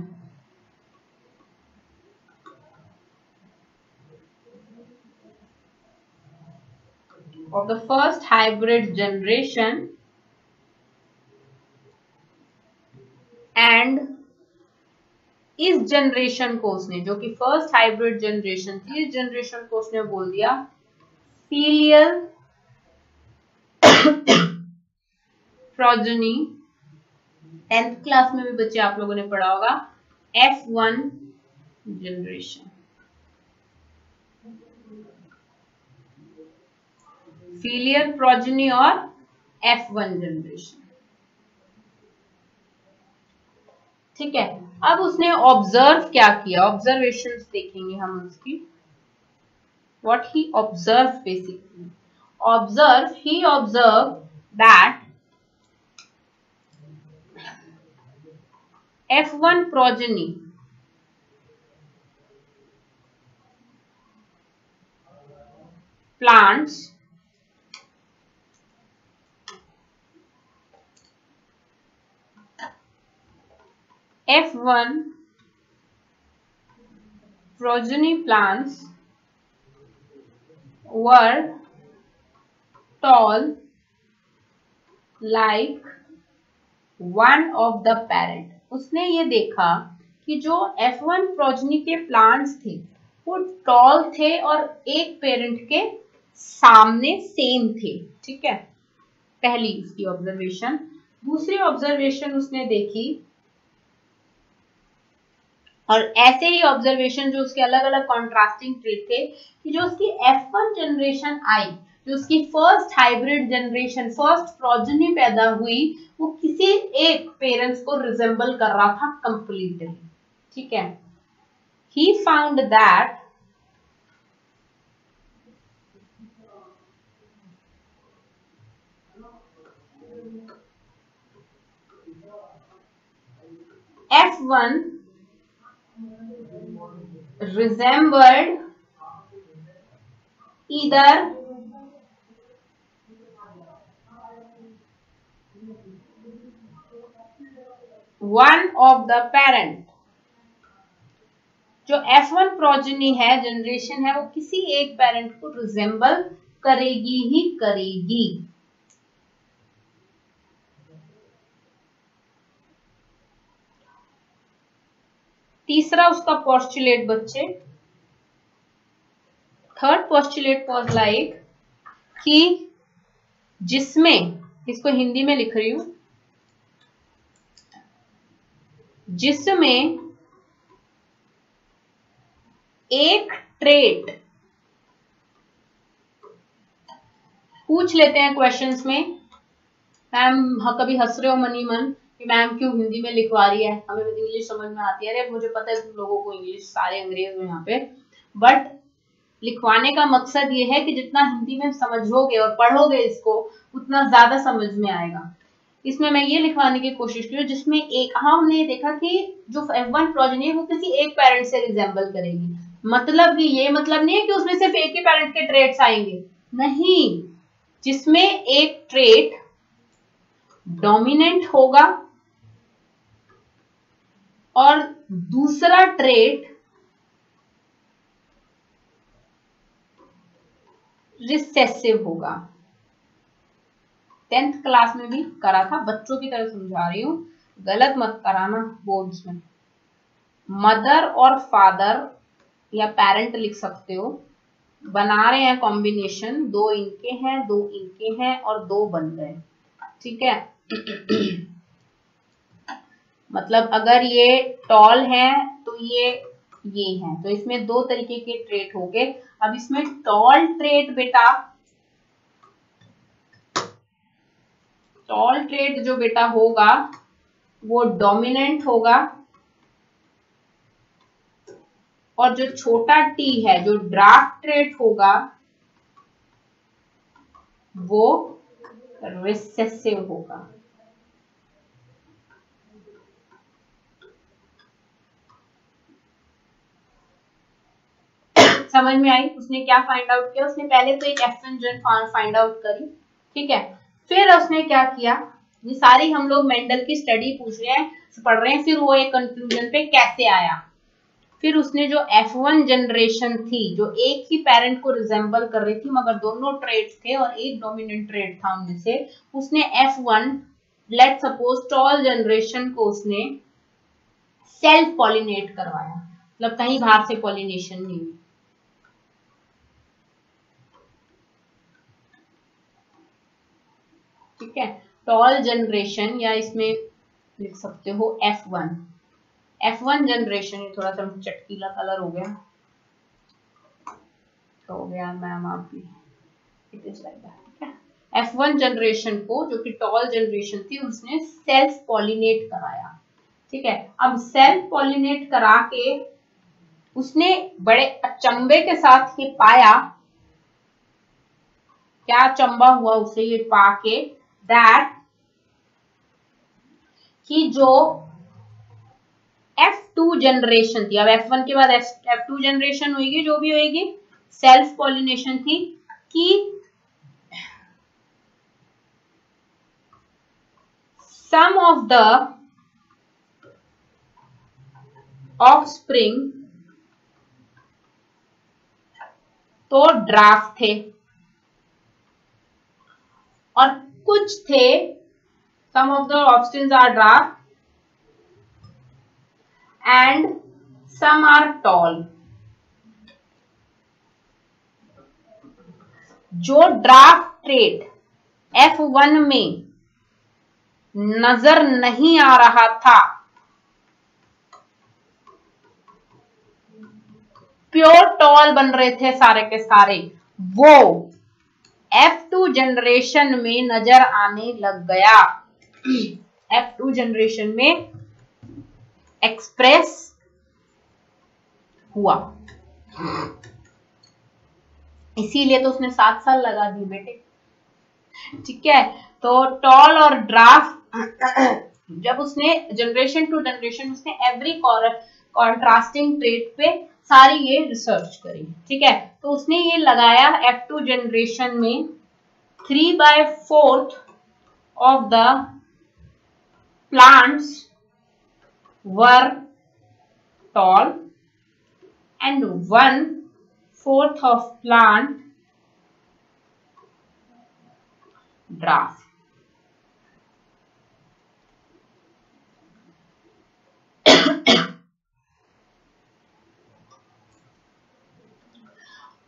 S1: of the first hybrid generation, and इस generation को उसने, जो कि फर्स्ट हाइब्रिड जनरेशन थी, इस जनरेशन को उसने बोल दिया फीलियल प्रोजेनी। 10th क्लास में भी बच्चे आप लोगों ने पढ़ा होगा F1 जनरेशन, फीलियल प्रोजेनी और F1 जनरेशन, ठीक है। अब उसने ऑब्जर्व क्या किया, ऑब्जर्वेशंस देखेंगे हम उसकी। What he observe, basically observe, he observe that F1 progeny plants F1 progeny plants were tall like one of the parent। उसने ये देखा कि जो F1 प्रोजेनी के प्लांट्स थे वो टॉल थे और एक पेरेंट के सामने सेम थे, ठीक है, पहली उसकी ऑब्जर्वेशन। दूसरी ऑब्जर्वेशन उसने देखी, और ऐसे ही ऑब्जर्वेशन जो उसके अलग अलग कॉन्ट्रास्टिंग ट्रेट थे, कि जो उसकी F1 जनरेशन आई, जो उसकी first hybrid generation, first progeny पैदा हुई, वो किसी एक पेरेंट्स को रिजेंबल कर रहा था कंप्लीटली, ठीक है। He found that F1 resembled either one of the parent। जो F1 प्रोजेनी है, जनरेशन है, वो किसी एक पेरेंट को रिजेंबल करेगी ही करेगी। तीसरा उसका पोस्टुलेट बच्चे, थर्ड पोस्टुलेट वाज लाइक कि जिसमें, इसको हिंदी में लिख रही हूं, जिसमें एक ट्रेट, पूछ लेते हैं क्वेश्चंस में, मैम कभी हंस रहे हो मनी मन कि मैम क्यों हिंदी में लिखवा रही है, हमें इंग्लिश समझ में आती है। अरे मुझे पता है तुम लोगों को इंग्लिश, सारे अंग्रेज हो यहाँ पे, बट लिखवाने का मकसद ये है कि जितना हिंदी में समझोगे और पढ़ोगे इसको, उतना ज्यादा समझ में आएगा। इसमें मैं ये लिखवाने की कोशिश की जिसमें एक, हाँ हमने ये देखा कि जो F1 प्रोजेनी है वो किसी एक पेरेंट से रिजेंबल करेगी। मतलब कि ये मतलब नहीं है कि उसमें सिर्फ एक ही पेरेंट के ट्रेट्स आएंगे, नहीं, जिसमें एक ट्रेट डोमिनेंट होगा और दूसरा ट्रेट रिसेसिव होगा। 10th क्लास में भी करा था, बच्चों की तरह समझा रही हूं, गलत मत कराना बोर्ड्स में। मदर और फादर या पेरेंट लिख सकते हो, बना रहे हैं कॉम्बिनेशन, दो इनके हैं, दो इनके हैं और दो बन गए, ठीक है। मतलब अगर ये टॉल है तो ये है, तो इसमें दो तरीके के ट्रेट हो गए। अब इसमें टॉल ट्रेट बेटा, टॉल ट्रेट जो बेटा होगा वो डोमिनेंट होगा, और जो छोटा टी है जो ड्राफ्ट ट्रेट होगा वो रिसेसिव होगा। समझ में आई? उसने क्या फाइंड आउट किया, उसने पहले तो एक एफएन फाइंड आउट करी, ठीक है। फिर उसने क्या किया, ये सारी हम लोग मेंडल की स्टडी पूछ रहे हैं, पढ़ रहे हैं, फिर वो एक कंक्लूजन पे कैसे आया। फिर उसने जो F1 जनरेशन थी जो एक ही पेरेंट को रिजेंबल कर रही थी मगर दोनों ट्रेड्स थे और एक डोमिनेंट ट्रेड था उनमें से, उसने F1 let suppose toll generation को उसने सेल्फ पॉलिनेट करवाया, मतलब कहीं बाहर से पॉलिनेशन नहीं हुई। ठीक है, टॉल जनरेशन, या इसमें लिख सकते हो F1 जनरेशन, ये थोड़ा सा चटकीला कलर हो गया, तो हो गया मैम आपकी, इट इज लाइक दैट। ठीक है, F1 जनरेशन को जो कि टॉल जनरेशन थी उसने सेल्फ पॉलिनेट कराया। ठीक है, अब सेल्फ पॉलिनेट करा के उसने बड़े अचंभे के साथ ये पाया, क्या अचंभा हुआ उसे ये पाके, दैट कि जो F2 जनरेशन थी, अब F1 के बाद F2 जनरेशन होगी, जो भी होगी सेल्फ पॉलिनेशन थी, कि सम ऑफ द ऑफस्प्रिंग तो ड्राफ्ट थे और कुछ थे, some of the offsprings are dwarf and some are tall. जो ड्राफ्ट ट्रेट F1 में नजर नहीं आ रहा था, प्योर टॉल बन रहे थे सारे के सारे, वो F2 जनरेशन में नजर आने लग गया, F2 जनरेशन में एक्सप्रेस हुआ। इसीलिए तो उसने 7 साल लगा दिए बेटे। ठीक है, तो टॉल और ड्राफ्ट जब उसने जनरेशन टू जनरेशन उसने एवरी कॉन्ट्रास्टिंग ट्रेट पे सारी ये रिसर्च करी। ठीक है, तो उसने ये लगाया F2 जनरेशन में 3/4 of the plants were tall and 1/4 of plant dwarf.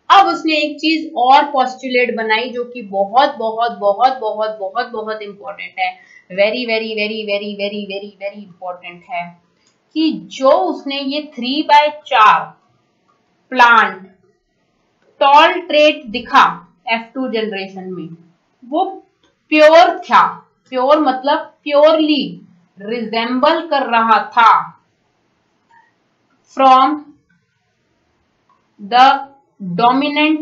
S1: अब उसने एक चीज और पोस्टुलेट बनाई जो कि बहुत बहुत बहुत बहुत बहुत बहुत इंपॉर्टेंट है, very very very very very very very important है, कि जो उसने ये 3/4 प्लांट टॉल ट्रेट दिखा F2 जनरेशन में, वो प्योर था, प्योर मतलब प्योरली रिजेंबल कर रहा था फ्रॉम द डोमिनेंट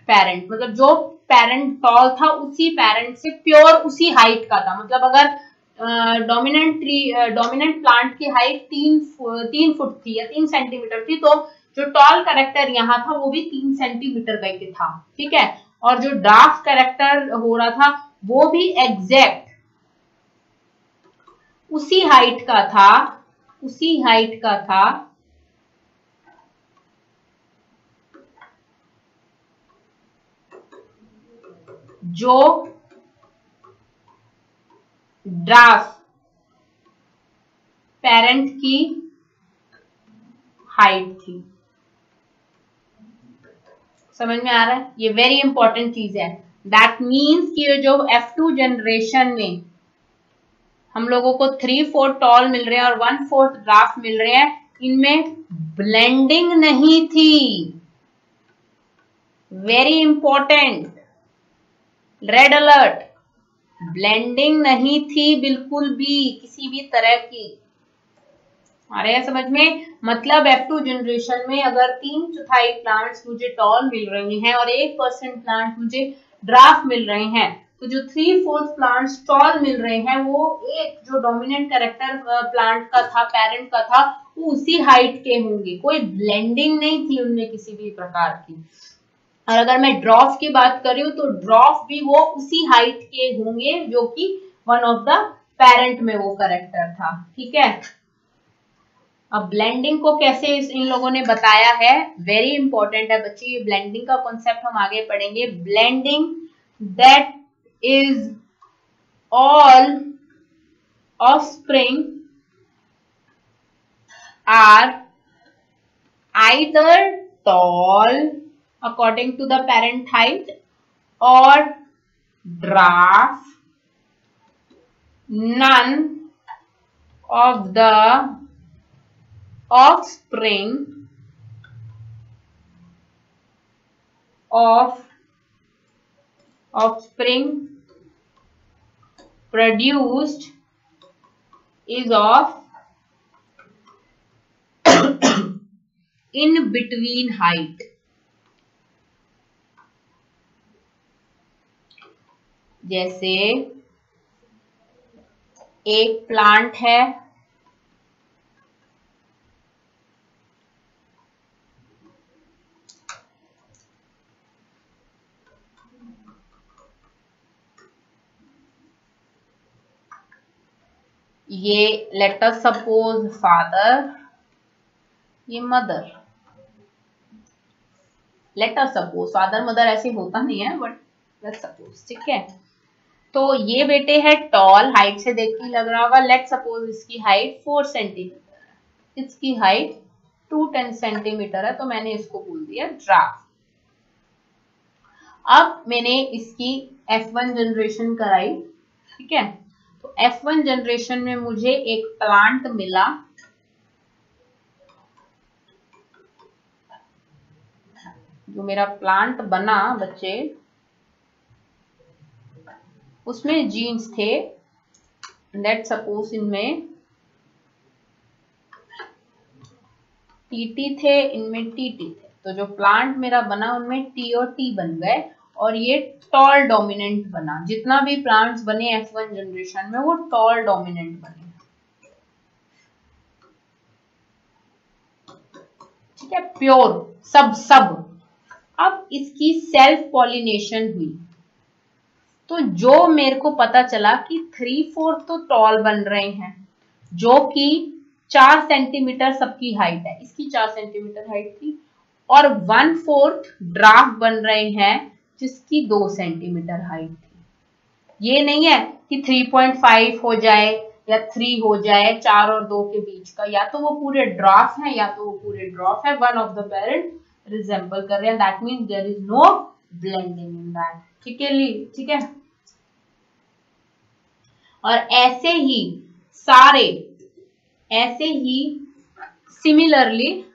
S1: पेरेंट, मतलब जो पेरेंट टॉल था उसी पेरेंट से प्योर उसी हाइट का था। मतलब अगर डोमिनेंट प्लांट की हाइट 3 फुट थी या 3 सेंटीमीटर थी, तो जो टॉल कैरेक्टर यहाँ था वो भी 3 सेंटीमीटर का ही था। ठीक है, और जो ड्राफ्ट कैरेक्टर हो रहा था वो भी एग्जैक्ट उसी हाइट का था, उसी हाइट का था जो ड्राफ्ट पेरेंट की हाइट थी। समझ में आ रहा है? ये वेरी इंपॉर्टेंट चीज है। दैट मीन्स कि जो F2 जनरेशन में हम लोगों को 3/4 टॉल मिल रहे हैं और 1/4 ड्राफ्ट मिल रहे हैं, इनमें ब्लेंडिंग नहीं थी। Very important, red alert, blending नहीं थी बिल्कुल भी, किसी भी तरह की। आ रहे हैं समझ में? मतलब F2 जनरेशन में अगर 3/4 प्लांट्स मुझे टॉल मिल रही हैं और 1% प्लांट मुझे ड्राफ्ट मिल रहे हैं, तो जो 3/4 प्लांट्स टॉल मिल रहे हैं वो एक जो डोमिनेंट कैरेक्टर प्लांट का था, पेरेंट का था, वो उसी हाइट के होंगे। कोई ब्लेंडिंग नहीं थी उनमें किसी भी प्रकार की। और अगर मैं ड्रॉफ की बात कर रही हूँ तो ड्रॉफ भी वो उसी हाइट के होंगे जो कि वन ऑफ द पेरेंट में वो कैरेक्टर था। ठीक है, अब ब्लेंडिंग को कैसे इन लोगों ने बताया है, वेरी इंपॉर्टेंट है बच्चे, ये ब्लेंडिंग का कॉन्सेप्ट हम आगे पढ़ेंगे। Blending that is all offspring are either tall according to the parent height or dwarf. None of the offspring produced is of in between height. जैसे एक प्लांट है, ये लेट अस सपोज फादर, ये mother. Let us suppose, father mother ऐसे होता नहीं है but let's suppose, ठीक है। तो ये बेटे है टॉल, हाइट से देख के लग रहा होगा। लेट सपोज इसकी हाइट 4 सेंटीमीटर है, इसकी हाइट 210 सेंटीमीटर है, तो मैंने इसको बोल दिया ड्राफ्ट। अब मैंने इसकी F1 जनरेशन कराई, ठीक है। तो F1 जनरेशन में मुझे एक प्लांट मिला, जो मेरा प्लांट बना बच्चे, उसमें जीन्स थे। लेट सपोज इनमें टीटी थे, इनमें टीटी थे, तो जो प्लांट मेरा बना उनमें टी और टी बन गए और ये टॉल डोमिनेंट बना। जितना भी प्लांट्स बने F1 जनरेशन में वो टॉल डोमिनेंट बने, ठीक है, प्योर सब। अब इसकी सेल्फ पॉलिनेशन हुई, तो जो मेरे को पता चला कि 3/4 तो टॉल बन रहे हैं, जो कि 4 सेंटीमीटर सबकी हाइट है, इसकी 4 सेंटीमीटर हाइट थी, और 1/4 ड्राफ्ट बन रहे हैं जिसकी 2 सेंटीमीटर हाइट थी। ये नहीं है कि 3.5 हो जाए या 3 हो जाए, 4 और 2 के बीच का, या तो वो पूरे ड्राफ्ट है या तो वो पूरे ड्राफ्ट है, one of the parent resemble कर रहे हैं, that means there is no blending in that. ठीक है ली, ठीक है। और ऐसे ही सारे, ऐसे ही सिमिलरली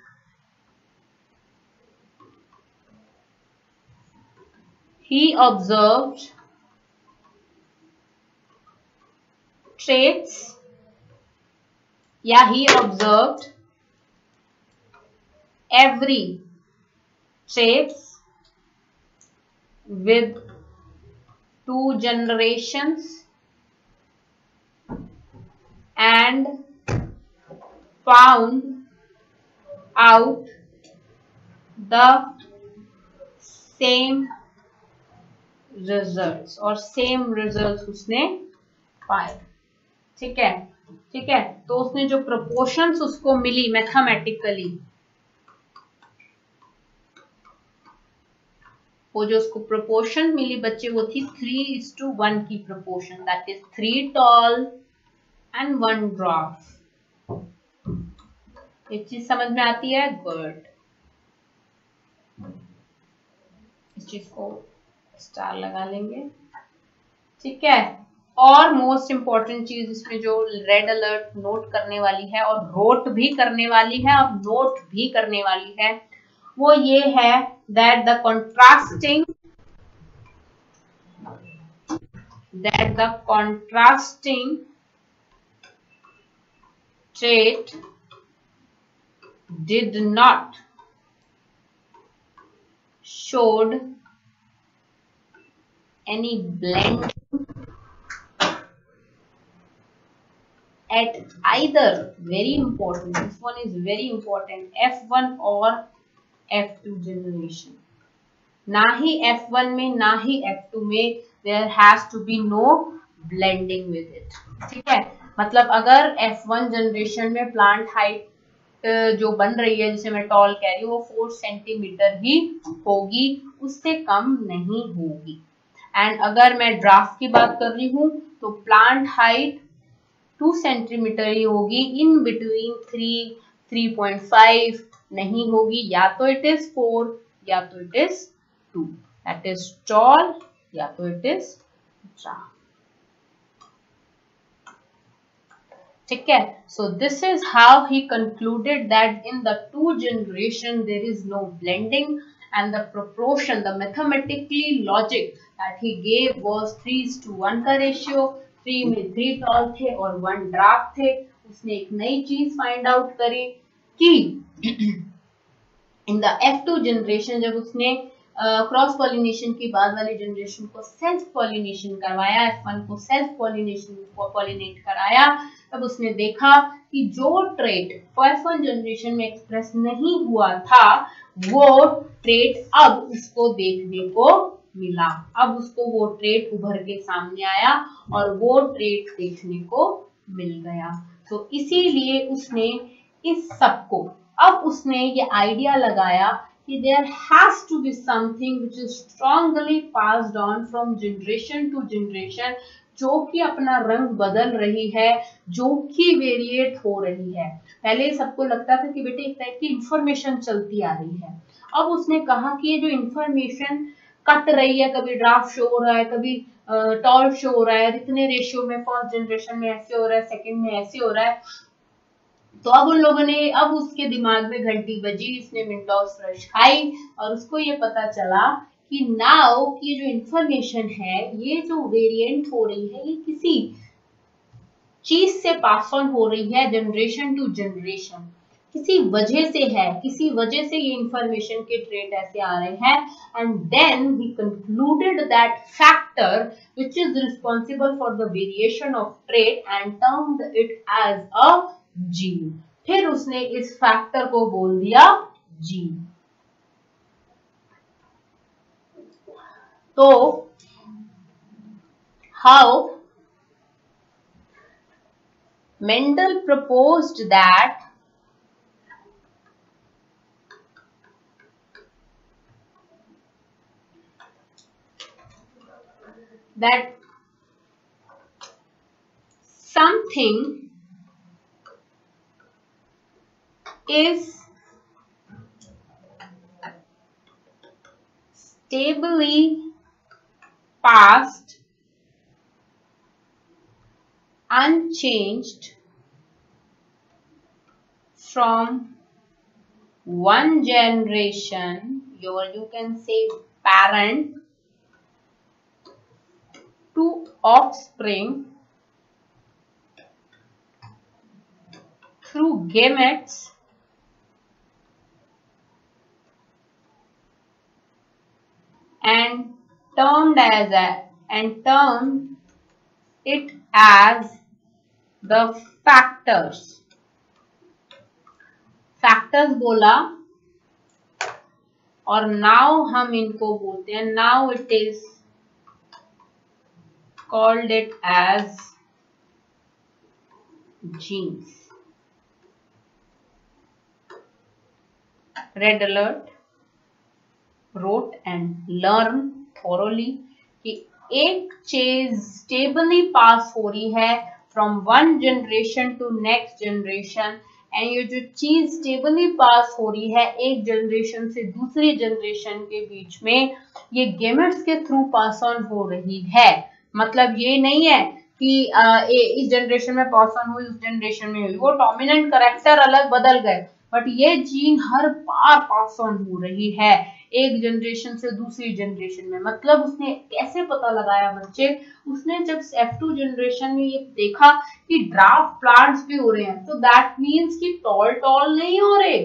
S1: he observed traits, या he observed every traits with 2 generations and found out the same results, और सेम रिजल्ट्स उसने पाए। ठीक है, ठीक है। तो उसने जो प्रोपोर्शंस उसको मिली मैथमेटिकली, वो जो उसको प्रोपोर्शन मिली बच्चे, वो थी 3:1 की proportion, that is 3 tall and 1 draft. ये चीज समझ में आती है? गुड। इस चीज को स्टार लगा लेंगे, ठीक है। और मोस्ट इंपॉर्टेंट चीज इसमें जो रेड अलर्ट नोट करने वाली है और रोट भी करने वाली है और नोट भी करने वाली है, वो ये है that the contrasting trait did not showed any blend at either, very important, this one is very important, F1 और F2 generation. ना ही F1 में ना ही F2 में there has to be no blending with it. ठीक है, मतलब अगर F1 generation में प्लांट हाइट जो बन रही है जिसे मैं टॉल कह रही हूँ वो 4 सेंटीमीटर ही होगी, उससे कम नहीं होगी. एंड अगर मैं ड्राफ्ट की बात कर रही हूँ तो प्लांट हाइट 2 सेंटीमीटर ही होगी, इन बिटवीन 3.5 नहीं होगी, या तो इट इज 4 या तो it is 2, that is tall या तो इट इज ड्राफ्ट. ठीक है, so this is how he concluded that in the 2 generation there is no blending and the proportion, the mathematically logic that he gave was 3:1 का ratio, 3 में 3 toll थे और 1 draft थे. उसने एक नई चीज फाइंड आउट करी कि इन द F2 जनरेशन जब उसने क्रॉस पॉलिनेशन की बाद वाली जनरेशन को सेल्फ पॉलिनेशन करवाया, F1 को सेल्फ पॉलिनेशन को पॉलिनेट कराया, तब उसने देखा कि जो ट्रेट F1 जनरेशन में एक्सप्रेस नहीं हुआ था वो ट्रेट अब उसको देखने को मिला. अब उसको वो ट्रेट उभर के सामने आया और वो ट्रेट देखने को मिल गया. तो इसीलिए उसने इस सबको, अब उसने ये आइडिया लगाया कि there has to be something which is strongly passed on from generation to generation, जो कि अपना रंग बदल रही है, जो कि वेरिएट हो रही है. पहले सबको लगता था कि बेटे एक टाइप की इंफॉर्मेशन चलती आ रही है. अब उसने कहा कि ये जो इंफॉर्मेशन कट रही है, कभी ड्राफ्ट शो हो रहा है, कभी टॉल शो हो रहा है, इतने रेशियो में फर्स्ट जनरेशन में ऐसे हो रहा है, सेकंड में ऐसे हो रहा है. तो अब उन लोगों ने, अब उसके दिमाग में घंटी बजी, इसने मिंटॉस फ्रेश खाई और उसको ये पता चला कि नाउ की जो इंफॉर्मेशन है, ये जो वेरिएंट हो रही है, ये किसी चीज से पास ऑन हो रही है जनरेशन टू जनरेशन, किसी वजह से है, किसी वजह से ये इंफॉर्मेशन के ट्रेट ऐसे आ रहे हैं. And then he concluded that factor which is responsible for the variation of trait and termed it as a gene. फिर उसने इस फैक्टर को बोल दिया जीन. तो how Mendel proposed that something is stably passed unchanged from one generation, you can say parent, to offspring through gametes and termed it as the factors. Factors बोला और now हम इनको बोलते हैं, now it is called it as genes. Red alert rote and learn thoroughly कि एक चीज stably pass हो रही है from one generation to next generation, and ये जो चीज स्टेबली पास हो रही है एक जनरेशन से दूसरी जनरेशन के बीच में, ये गेमेट्स के थ्रू पास ऑन हो रही है. मतलब ये नहीं है कि इस जनरेशन में पास ऑन हुई, उस जनरेशन में हुई, वो डोमिनेंट कैरेक्टर अलग बदल गए, बट ये gene her bar pass on हो रही है एक जनरेशन से दूसरी जनरेशन में। मतलब उसने कैसे पता लगाया बच्चे, उसने जब F2 जनरेशन में ये देखा कि ड्राफ्ट प्लांट्स भी हो रहे हैं, तो दैट मीन्स कि टॉल टॉल नहीं हो रहे,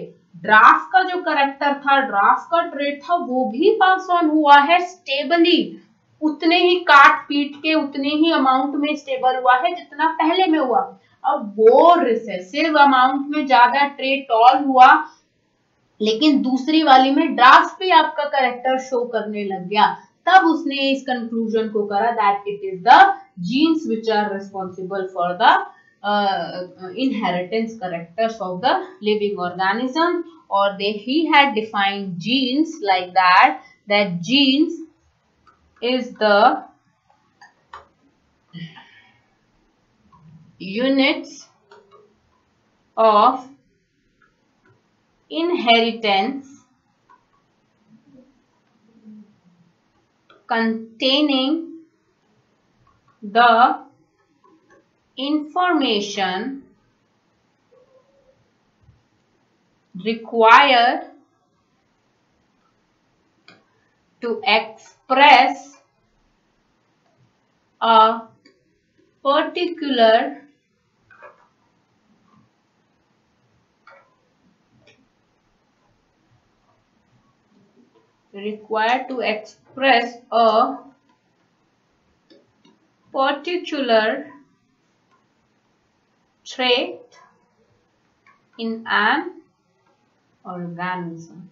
S1: ड्राफ्ट का जो करेक्टर था, ड्राफ्ट का ट्रेट था, वो भी पास ऑन हुआ है स्टेबली, उतने ही काट पीट के उतने ही अमाउंट में स्टेबल हुआ है जितना पहले में हुआ। अब वो रिसेसिव अमाउंट में ज्यादा ट्रेड टॉल हुआ, लेकिन दूसरी वाली में ड्राफ्ट भी आपका करेक्टर शो करने लग गया, तब उसने इस कंक्लूजन को करा that it is the genes which are responsible for the inheritance characters of the living organism, or he had defined genes like that genes is the units of inheritance containing the information required to express a particular trait in an organism.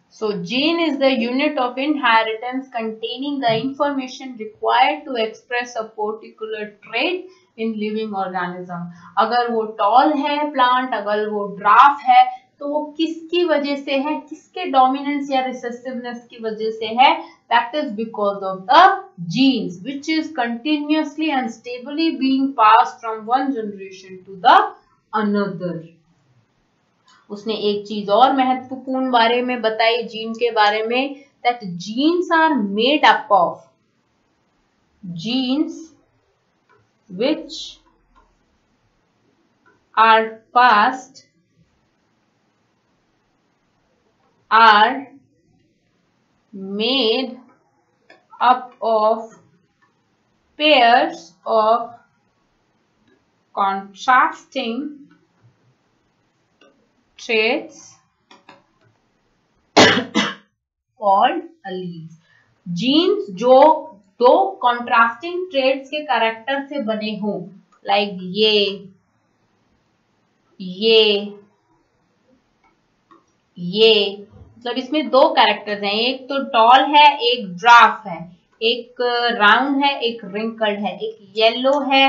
S1: So gene is the unit of inheritance containing the information required to express a particular trait in living organism. अगर वो toll है plant, अगर वो ड्राफ है, तो वो किसकी वजह से है, किसके डोमिनेंस या रिसेसिवनेस की वजह से है, that is because of the genes which is continuously and stably being passed from one generation to the another. उसने एक चीज और महत्वपूर्ण बारे में बताई जीन के बारे में, that genes are made up of genes which are passed are made up of pairs of contrasting traits called alleles. जीन्स जो दो कॉन्ट्रास्टिंग ट्रेड्स के कैरेक्टर से बने हों, लाइक ये मतलब इसमें दो कैरेक्टर्स हैं, एक तो टॉल है, एक ड्राफ है, एक राउंड है, एक रिंकल्ड है, एक येलो है,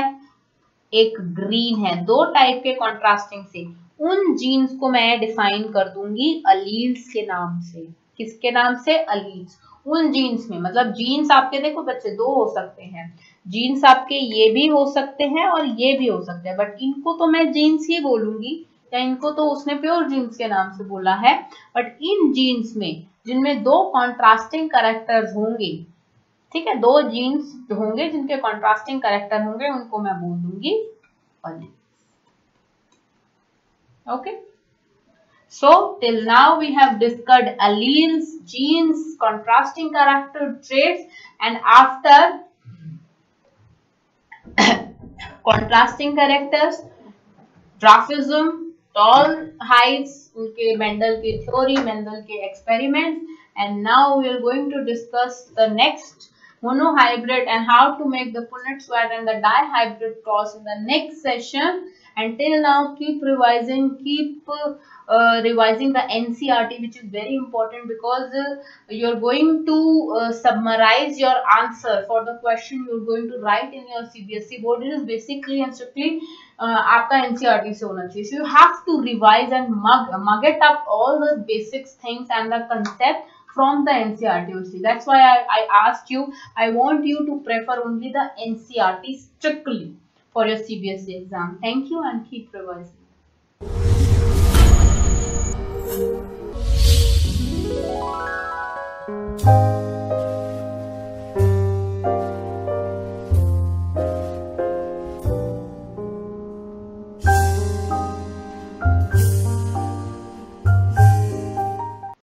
S1: एक ग्रीन है, दो टाइप के कॉन्ट्रास्टिंग से, उन जीन्स को मैं डिफाइन कर दूंगी अलील्स के नाम से। किसके नाम से? अलील्स। उन जीन्स में, मतलब जीन्स आपके देखो बच्चे दो हो सकते हैं, जीन्स आपके ये भी हो सकते हैं और ये भी हो सकते हैं, बट इनको तो मैं जीन्स ही बोलूंगी, या इनको तो उसने प्योर जीन्स के नाम से बोला है, बट इन जीन्स में जिनमें दो कॉन्ट्रास्टिंग कैरेक्टर्स होंगे, ठीक है, दो जीन्स होंगे जिनके कॉन्ट्रास्टिंग कैरेक्टर होंगे, उनको मैं बोल दूंगी alleles. Okay, so till now we have discussed alleles, genes, contrasting character traits, and after contrasting characters, ड्राफिज्म, tall heights, उनके मेंडल की थ्योरी, मेंडल के experiments, and now we are going to discuss the next monohybrid and how to make the Punnett square and the dihybrid cross in the next session. Until now, keep revising, revising the NCERT, which is very important because you're going to summarize your answer for the question you're going to write in your CBSE board. It is basically and strictly आपका NCERT से होना चाहिए. So you have to revise and mug it up all the basics things and the concept from the NCERT. That's why I asked you, I want you to prefer only the NCERT strictly for your CBSE exam. Thank you and keep revising.